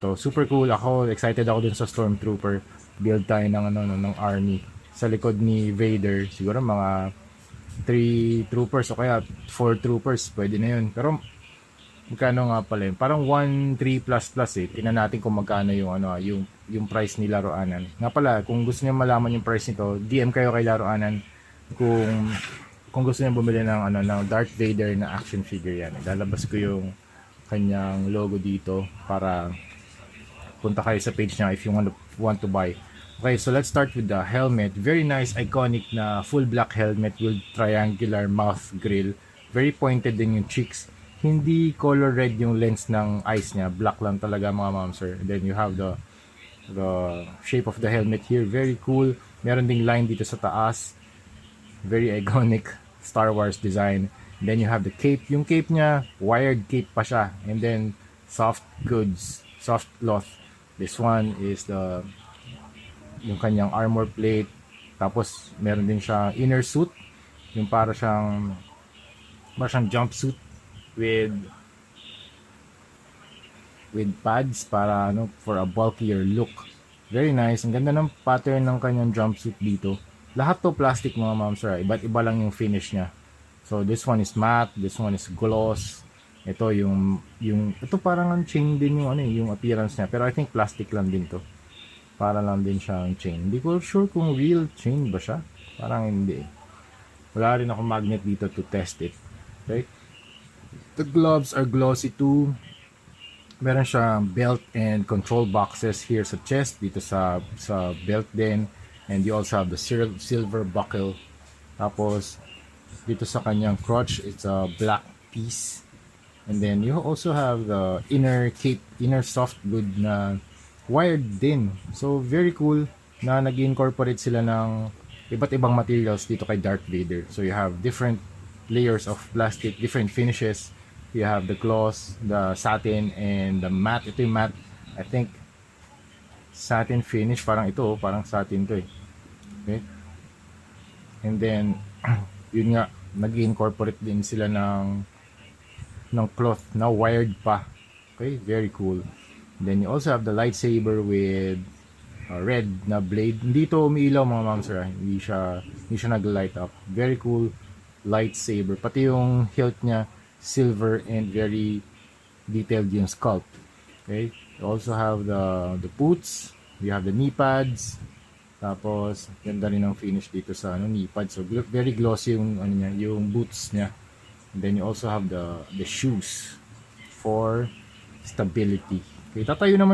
So super cool. Ako excited ako dun sa Stormtrooper. Build tayo ng ng army. Sa likod ni Vader, siguro mga 3 troopers o kaya 4 troopers, pwede na yun. Pero magkano nga pala yun? Parang 1.3 plus plus eh. Tingnan natin kung magkano yung yung price ni Laruanan. Nga pala, kung gusto niyo malaman yung price nito, DM kayo kay Laruanan kung gusto niyo bumili ng ng Darth Vader na action figure yan. Ilalabas ko yung kanyang logo dito para punta kayo sa page niya if you want to buy. Okay, so let's start with the helmet. Very nice, iconic na full black helmet with triangular mouth grill. Very pointed din yung cheeks. Hindi color red yung lens ng eyes niya. Black lang talaga mga ma'am sir. Then you have the shape of the helmet here. Very cool. Meron ding line dito sa taas. Very iconic Star Wars design. Then you have the cape. Yung cape niya, wired cape pa siya. And then soft goods, soft cloth. This one is yung kanyang armor plate. Tapos meron din siya inner suit, yung para siyang jumpsuit with pads para for a bulkier look. Very nice. Ang ganda ng pattern ng kanyang jumpsuit dito. Lahat to plastic mga ma'am sir. Iba't iba lang yung finish niya. So this one is matte, this one is gloss. Ito ito parang ang chain din yung appearance niya, pero I think plastic lang din to. Para lang din siyang chain. Hindi ko sure kung real chain ba siya. Parang hindi. Wala rin ako magnet dito to test it. Okay? The gloves are glossy too. Meron siyang belt and control boxes here sa chest, dito sa belt din, and you also have the silver buckle. Tapos dito sa kanyang crotch, it's a black piece. And then you also have the inner cape, inner soft good na wired din. So very cool na nag-incorporate sila ng iba't ibang materials dito kay Darth Vader. So you have different layers of plastic, different finishes. You have the gloss, the satin, and the matte. Ito yung matte, I think satin finish, parang ito, parang satin to eh. Okay? And then yun nga, nag-incorporate din sila ng cloth na wired pa. Okay, very cool. Then you also have the lightsaber with red na blade. Hindi to umiilaw mga ma'am sir. Hindi siya nag-light up. Very cool lightsaber. Pati yung hilt niya silver and very detailed yung sculpt. Okay, you also have the boots. You have the knee pads. Tapos ganda rin ang finish dito sa knee pads. So very glossy yung niya, yung boots niya. And then you also have the shoes for stability. Okay, tatayo naman